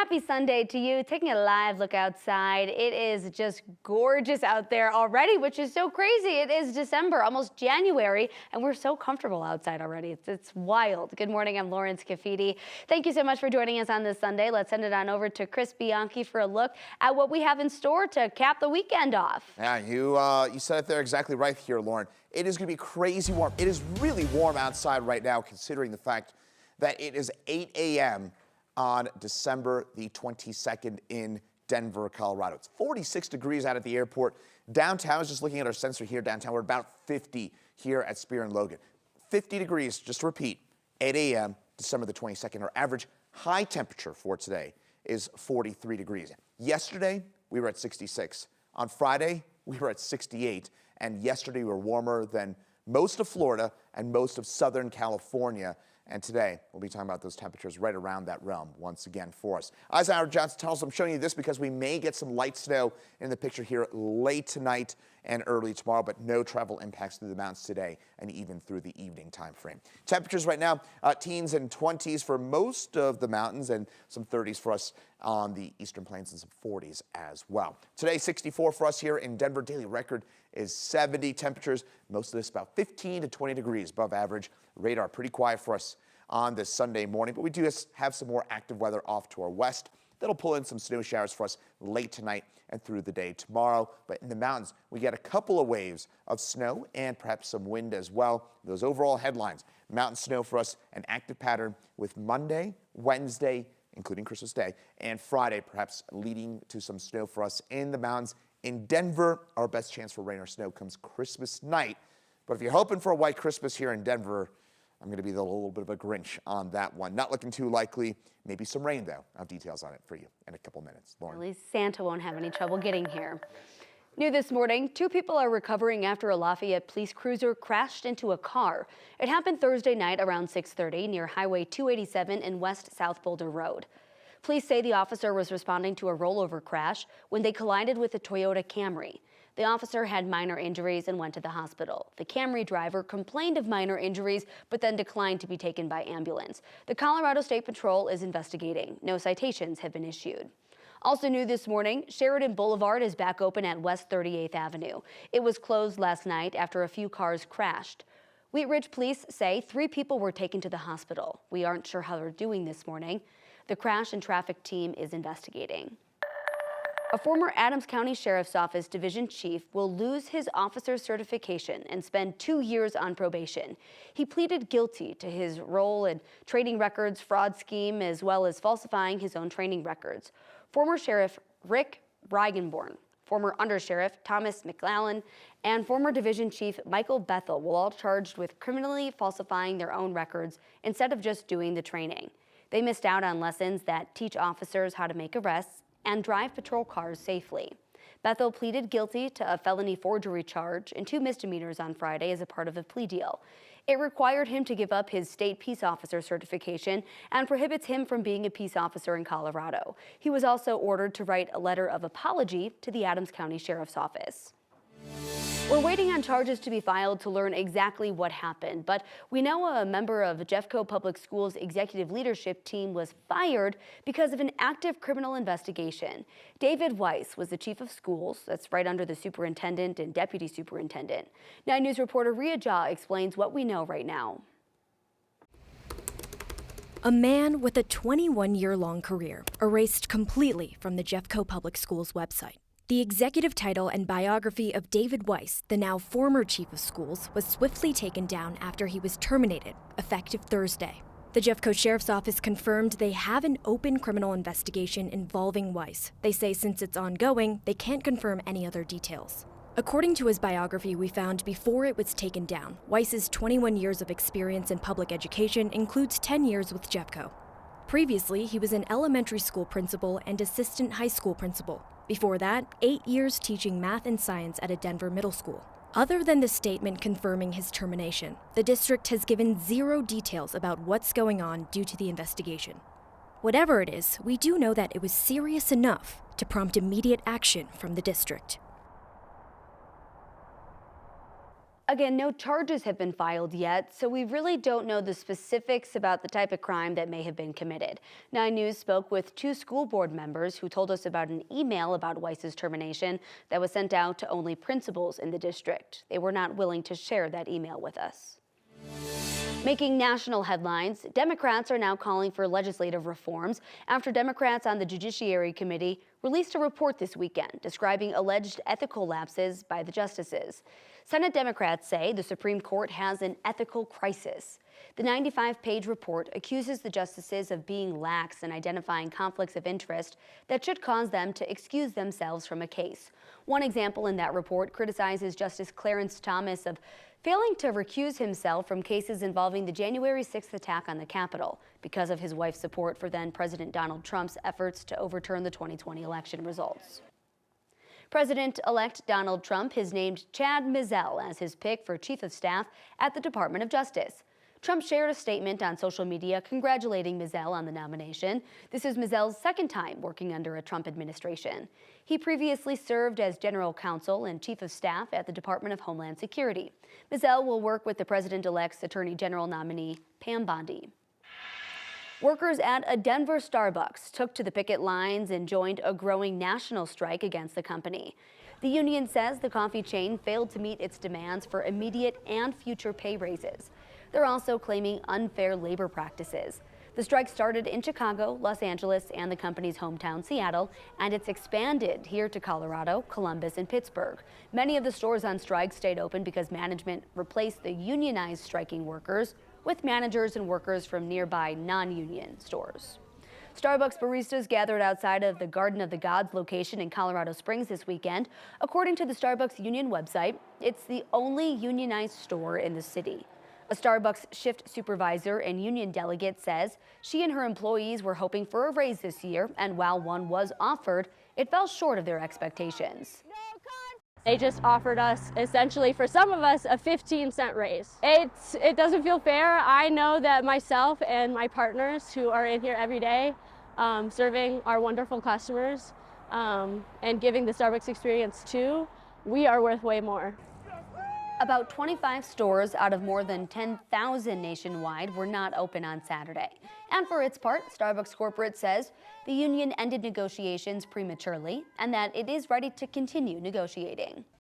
Happy Sunday to you. Taking a live look outside. It is just gorgeous out there already, which is so crazy. It is December, almost January, and we're so comfortable outside already. It's wild. Good morning. I'm Lauren Scafidi. Thank you so much for joining us on this Sunday. Let's send it on over to Chris Bianchi for a look at what we have in store to cap the weekend off. Yeah, you said it there exactly right here, Lauren. It is going to be crazy warm. It is really warm outside right now, considering the fact that it is 8 a.m. on December the 22nd in Denver, Colorado. It's 46 degrees out at the airport. Downtown, I was just looking at our sensor here downtown. We're about 50 here at Spear and Logan. 50 degrees, just to repeat, 8 a.m. December the 22nd. Our average high temperature for today is 43 degrees. Yesterday, we were at 66. On Friday, we were at 68. And yesterday, we were warmer than most of Florida and most of Southern California. And today, we'll be talking about those temperatures right around that realm once again for us. Eisenhower Johnson tells us I'm showing you this because we may get some light snow in the picture here late tonight and early tomorrow, but no travel impacts through the mountains today and even through the evening time frame. Temperatures right now, teens and 20s for most of the mountains and some 30s for us on the eastern plains and some 40s as well. Today, 64 for us here in Denver. Daily record is 70 temperatures. Most of this about 15 to 20 degrees above average. Radar pretty quiet for us on this Sunday morning, but we do have some more active weather off to our west. That'll pull in some snow showers for us late tonight and through the day tomorrow. But in the mountains, we get a couple of waves of snow and perhaps some wind as well. Those overall headlines, mountain snow for us, an active pattern with Monday, Wednesday, including Christmas Day, and Friday perhaps leading to some snow for us in the mountains. In Denver, our best chance for rain or snow comes Christmas night. But if you're hoping for a white Christmas here in Denver, I'm going to be a little bit of a Grinch on that one. Not looking too likely. Maybe some rain, though. I'll have details on it for you in a couple minutes. Lauren. At least Santa won't have any trouble getting here. New this morning, 2 people are recovering after a Lafayette police cruiser crashed into a car. It happened Thursday night around 6:30 near Highway 287 and West South Boulder Road. Police say the officer was responding to a rollover crash when they collided with a Toyota Camry. The officer had minor injuries and went to the hospital. The Camry driver complained of minor injuries, but then declined to be taken by ambulance. The Colorado State Patrol is investigating. No citations have been issued. Also new this morning, Sheridan Boulevard is back open at West 38th Avenue. It was closed last night after a few cars crashed. Wheat Ridge police say 3 people were taken to the hospital. We aren't sure how they're doing this morning. The crash and traffic team is investigating. A former Adams County Sheriff's Office division chief will lose his officer's certification and spend 2 years on probation. He pleaded guilty to his role in trading records fraud scheme as well as falsifying his own training records. Former Sheriff Rick Reigenborn, former Undersheriff Thomas McLallen, and former Division Chief Michael Bethel will all charged with criminally falsifying their own records instead of just doing the training. They missed out on lessons that teach officers how to make arrests and drive patrol cars safely. Bethel pleaded guilty to a felony forgery charge and 2 misdemeanors on Friday as a part of a plea deal. It required him to give up his state peace officer certification and prohibits him from being a peace officer in Colorado. He was also ordered to write a letter of apology to the Adams County Sheriff's Office. We're waiting on charges to be filed to learn exactly what happened, but we know a member of Jeffco Public Schools' executive leadership team was fired because of an active criminal investigation. David Weiss was the chief of schools, that's right under the superintendent and deputy superintendent. 9 News reporter Rhea Jha explains what we know right now. A man with a 21-year-long career erased completely from the Jeffco Public Schools website. The executive title and biography of David Weiss, the now former chief of schools, was swiftly taken down after he was terminated, effective Thursday. The Jeffco Sheriff's Office confirmed they have an open criminal investigation involving Weiss. They say since it's ongoing, they can't confirm any other details. According to his biography we found before it was taken down, Weiss's 21 years of experience in public education includes 10 years with Jeffco. Previously, he was an elementary school principal and assistant high school principal. Before that, 8 years teaching math and science at a Denver middle school. Other than the statement confirming his termination, the district has given 0 details about what's going on due to the investigation. Whatever it is, we do know that it was serious enough to prompt immediate action from the district. Again, no charges have been filed yet, so we really don't know the specifics about the type of crime that may have been committed. 9 News spoke with 2 school board members who told us about an email about Weiss's termination that was sent out to only principals in the district. They were not willing to share that email with us. Making national headlines, Democrats are now calling for legislative reforms after Democrats on the Judiciary Committee released a report this weekend describing alleged ethical lapses by the justices. Senate Democrats say the Supreme Court has an ethical crisis. The 95-page report accuses the justices of being lax in identifying conflicts of interest that should cause them to excuse themselves from a case. One example in that report criticizes Justice Clarence Thomas of failing to recuse himself from cases involving the January 6th attack on the Capitol because of his wife's support for then-President Donald Trump's efforts to overturn the 2020 election results. President-elect Donald Trump has named Chad Mizell as his pick for Chief of Staff at the Department of Justice. Trump shared a statement on social media congratulating Mizell on the nomination. This is Mizell's second time working under a Trump administration. He previously served as General Counsel and Chief of Staff at the Department of Homeland Security. Mizell will work with the President-elect's Attorney General nominee, Pam Bondi. Workers at a Denver Starbucks took to the picket lines and joined a growing national strike against the company. The union says the coffee chain failed to meet its demands for immediate and future pay raises. They're also claiming unfair labor practices. The strike started in Chicago, Los Angeles, and the company's hometown, Seattle, and it's expanded here to Colorado, Columbus, and Pittsburgh. Many of the stores on strike stayed open because management replaced the unionized striking workers with managers and workers from nearby non-union stores. Starbucks baristas gathered outside of the Garden of the Gods location in Colorado Springs this weekend. According to the Starbucks union website, it's the only unionized store in the city. A Starbucks shift supervisor and union delegate says she and her employees were hoping for a raise this year, and while one was offered, it fell short of their expectations. They just offered us, essentially for some of us, a 15-cent raise. It doesn't feel fair. I know that myself and my partners who are in here every day serving our wonderful customers and giving the Starbucks experience too, we are worth way more. About 25 stores out of more than 10,000 nationwide were not open on Saturday. And for its part, Starbucks corporate says the union ended negotiations prematurely and that it is ready to continue negotiating.